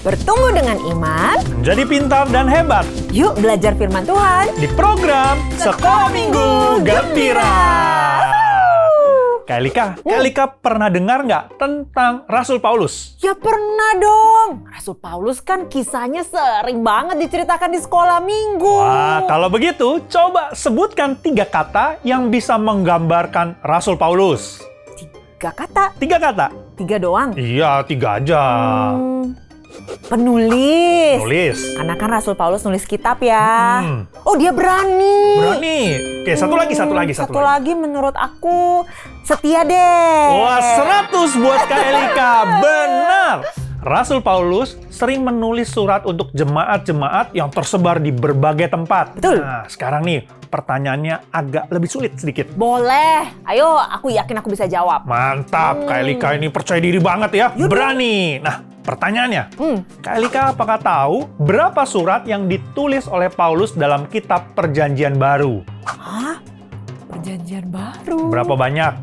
Bertumbuh dengan iman, Menjadi pintar dan hebat yuk belajar firman Tuhan. di program Sekolah Minggu Gembira. Kak Elika pernah dengar nggak tentang Rasul Paulus? Ya pernah dong. Rasul Paulus kan kisahnya sering banget diceritakan di sekolah minggu. Wah, kalau begitu coba sebutkan 3 kata yang bisa menggambarkan Rasul Paulus. 3 kata, 3 kata? 3 doang. Iya, 3 aja. Penulis. Nulis. Karena kan Rasul Paulus nulis kitab ya. Hmm. Oh, dia berani. Berani. Oke, satu lagi. Satu lagi menurut aku setia deh. Wah, 100 buat Kak Elika. Benar. Rasul Paulus sering menulis surat untuk jemaat-jemaat yang tersebar di berbagai tempat. Betul. Nah, sekarang nih pertanyaannya agak lebih sulit sedikit. Boleh. Ayo, aku yakin aku bisa jawab. Mantap, Kak Elika ini percaya diri banget ya. Berani. Nah, pertanyaannya, Kak Elika apakah tahu berapa surat yang ditulis oleh Paulus dalam kitab Perjanjian Baru? Hah? Perjanjian baru. Berapa banyak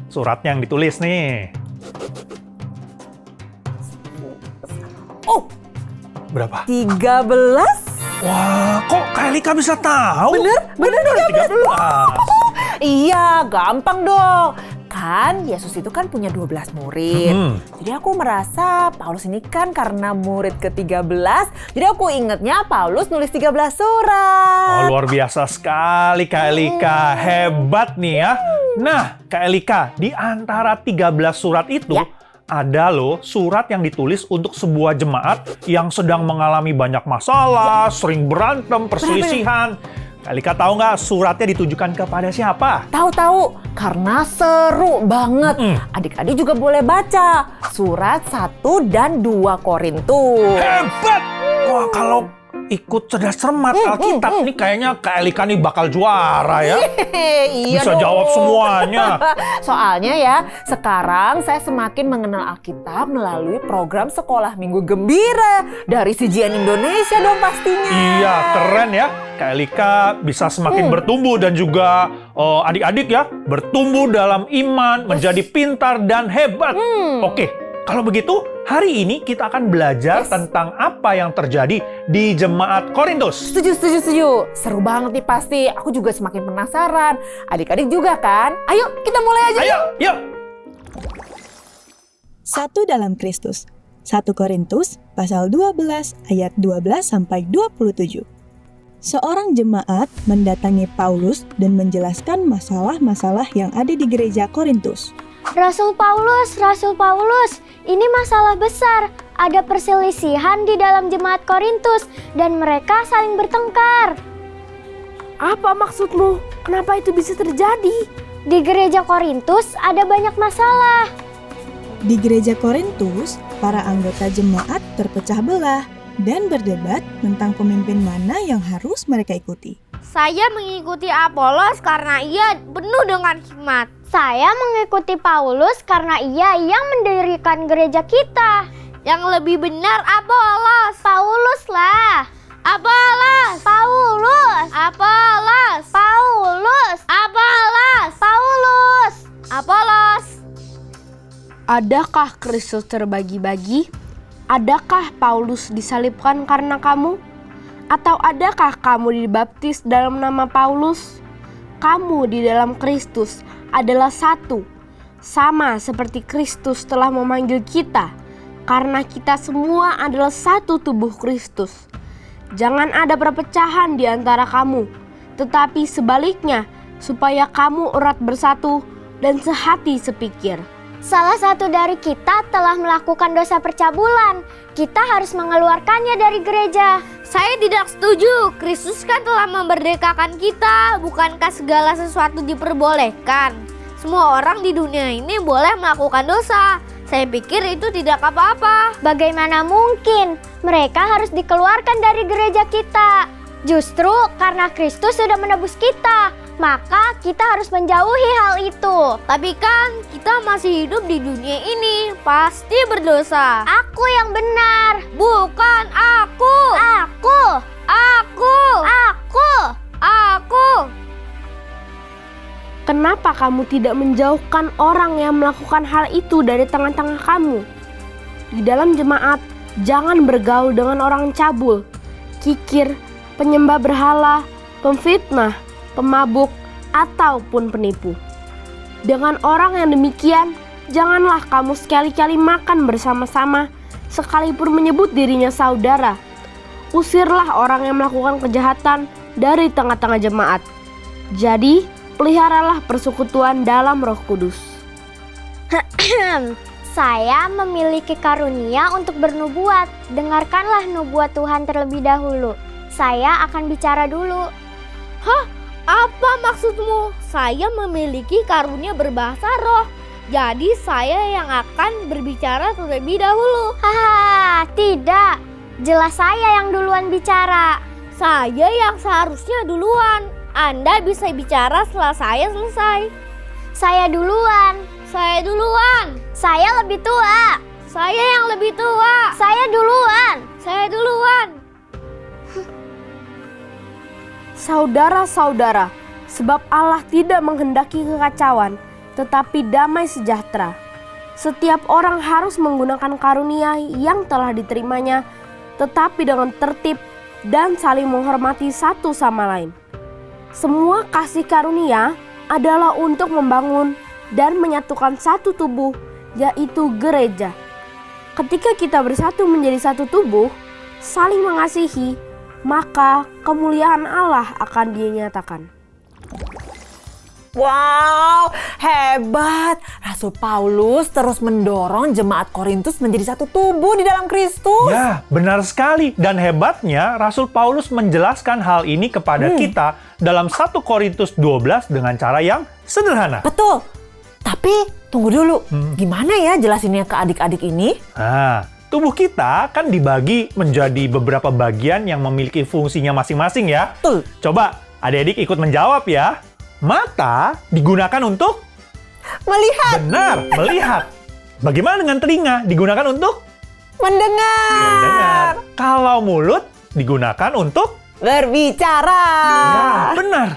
suratnya yang ditulis nih? Oh, Berapa? 13? Wah, kok Kak Elika bisa tahu? Bener 13. Iya, gampang dong. Kan Yesus itu kan punya 12 murid. Jadi aku merasa Paulus ini kan karena murid ke-13. Jadi aku ingetnya Paulus nulis 13 surat. Oh, luar biasa sekali Kak Elika. Hebat nih ya. Nah, Kak Elika, di antara 13 surat itu, Ya. ada loh surat yang ditulis untuk sebuah jemaat yang sedang mengalami banyak masalah, sering berantem, perselisihan. Kak Elika tahu nggak suratnya ditujukan kepada siapa? Tahu-tahu, karena seru banget. Adik-adik juga boleh baca surat 1 dan 2 Korintus. Hebat! Wah, kalau ikut cerdas cermat Alkitab nih kayaknya Kak Elika nih bakal juara ya. Iya Bisa dong. jawab semuanya. Soalnya ya, sekarang saya semakin mengenal Alkitab melalui program Sekolah Minggu Gembira dari CGN Indonesia dong pastinya. Iya, keren ya. Kak Elika bisa semakin bertumbuh dan juga adik-adik ya bertumbuh dalam iman, menjadi pintar dan hebat. Oke, kalau begitu hari ini kita akan belajar tentang apa yang terjadi di jemaat Korintus. Setuju. Seru banget nih pasti. Aku juga semakin penasaran. Adik-adik juga kan? Ayo kita mulai aja. Ayo, yuk. Satu dalam Kristus. 1 Korintus pasal 12 ayat 12 sampai 27. Seorang jemaat mendatangi Paulus dan menjelaskan masalah-masalah yang ada di gereja Korintus. Rasul Paulus, ini masalah besar. Ada perselisihan di dalam jemaat Korintus dan mereka saling bertengkar. Apa maksudmu? Kenapa itu bisa terjadi? Di gereja Korintus ada banyak masalah. Di gereja Korintus, para anggota jemaat terpecah belah dan berdebat tentang pemimpin mana yang harus mereka ikuti. Saya mengikuti Apolos karena ia penuh dengan hikmat. Saya mengikuti Paulus karena ia yang mendirikan gereja kita. Yang lebih benar Apolos. Paulus lah. Apolos. Paulus. Apolos. Paulus. Apolos. Paulus. Apolos. Adakah Kristus terbagi-bagi? Adakah Paulus disalibkan karena kamu? Atau adakah kamu dibaptis dalam nama Paulus? Kamu di dalam Kristus adalah satu, sama seperti Kristus telah memanggil kita, karena kita semua adalah satu tubuh Kristus. Jangan ada perpecahan di antara kamu, tetapi sebaliknya, supaya kamu erat bersatu dan sehati sepikir. Salah satu dari kita telah melakukan dosa percabulan. Kita harus mengeluarkannya dari gereja. Saya tidak setuju. Kristus kan telah memerdekakan kita. Bukankah segala sesuatu diperbolehkan? Semua orang di dunia ini boleh melakukan dosa. Saya pikir itu tidak apa-apa. Bagaimana mungkin mereka harus dikeluarkan dari gereja kita? Justru karena Kristus sudah menebus kita, maka kita harus menjauhi hal itu. Tapi kan kita masih hidup di dunia ini, pasti berdosa. Aku yang benar. Bukan aku. Aku. Aku. Aku. Aku. Kenapa kamu tidak menjauhkan orang yang melakukan hal itu dari tengah-tengah kamu? Di dalam jemaat, Jangan bergaul dengan orang cabul, kikir, penyembah berhala, pemfitnah, pemabuk, ataupun penipu. Dengan orang yang demikian, janganlah kamu sekali-kali makan bersama-sama, sekalipun menyebut dirinya saudara. Usirlah orang yang melakukan kejahatan dari tengah-tengah jemaat. Jadi, peliharalah persekutuan dalam Roh Kudus. Saya memiliki karunia untuk bernubuat. Dengarkanlah nubuat Tuhan terlebih dahulu. Saya akan bicara dulu. Hah? Apa maksudmu? Saya memiliki karunia berbahasa roh. Jadi saya yang akan berbicara terlebih dahulu. Haha, tidak. Jelas saya yang duluan bicara. Saya yang seharusnya duluan. Anda bisa bicara setelah saya selesai. Saya duluan. Saya duluan. Saya lebih tua. Saya yang lebih tua. Saya duluan. Saya duluan. Saudara-saudara, sebab Allah tidak menghendaki kekacauan, tetapi damai sejahtera. Setiap orang harus menggunakan karunia yang telah diterimanya, tetapi dengan tertib dan saling menghormati satu sama lain. Semua kasih karunia adalah untuk membangun dan menyatukan satu tubuh, yaitu gereja. Ketika kita bersatu menjadi satu tubuh, saling mengasihi, maka kemuliaan Allah akan dinyatakan. Wow, hebat. Rasul Paulus terus mendorong jemaat Korintus menjadi satu tubuh di dalam Kristus. Ya, benar sekali. Dan hebatnya, Rasul Paulus menjelaskan hal ini kepada kita dalam 1 Korintus 12 dengan cara yang sederhana. Betul. Tapi tunggu dulu, gimana ya jelasinnya ke adik-adik ini? Nah, tubuh kita kan dibagi menjadi beberapa bagian yang memiliki fungsinya masing-masing ya. Betul. Coba adik-adik ikut menjawab ya. Mata digunakan untuk Melihat, benar, melihat. Bagaimana dengan telinga? Digunakan untuk mendengar, Kalau mulut digunakan untuk berbicara. ya, benar.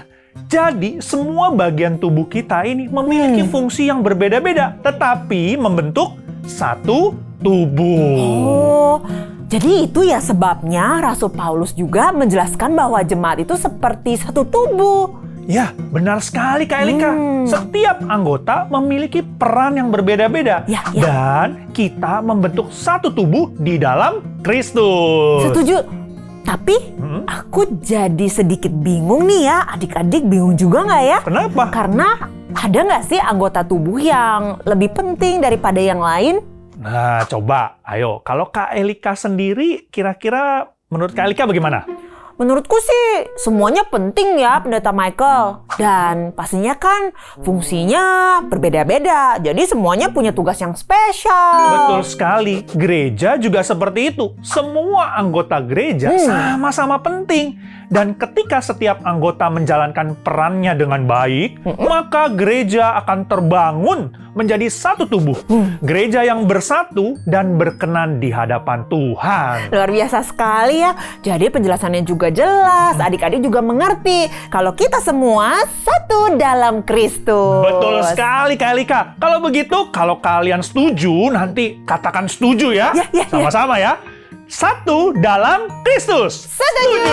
Jadi semua bagian tubuh kita ini memiliki fungsi yang berbeda-beda, tetapi membentuk satu tubuh. Oh, jadi itu ya sebabnya Rasul Paulus juga menjelaskan bahwa jemaat itu seperti satu tubuh. Ya, benar sekali Kak Elika. Setiap anggota memiliki peran yang berbeda-beda. Ya, ya. Dan kita membentuk satu tubuh di dalam Kristus. Setuju. Tapi aku jadi sedikit bingung nih ya. Adik-adik bingung juga nggak ya? Kenapa? Karena ada nggak sih anggota tubuh yang lebih penting daripada yang lain? Nah, coba. Ayo, kalau Kak Elika sendiri, kira-kira menurut Kak Elika bagaimana? Menurutku sih semuanya penting ya Pendeta Michael. Dan pastinya kan fungsinya berbeda-beda. Jadi semuanya punya tugas yang spesial. Betul sekali. Gereja juga seperti itu. Semua anggota gereja sama-sama penting. Dan ketika setiap anggota menjalankan perannya dengan baik, maka gereja akan terbangun menjadi satu tubuh. Gereja yang bersatu dan berkenan di hadapan Tuhan. Luar biasa sekali ya. Jadi penjelasannya juga jelas. Adik-adik juga mengerti kalau kita semua satu dalam Kristus. Betul sekali Kak Elika. Kalau begitu, kalau kalian setuju, nanti katakan setuju ya. Ya. Sama-sama ya. Satu dalam Kristus. Setuju.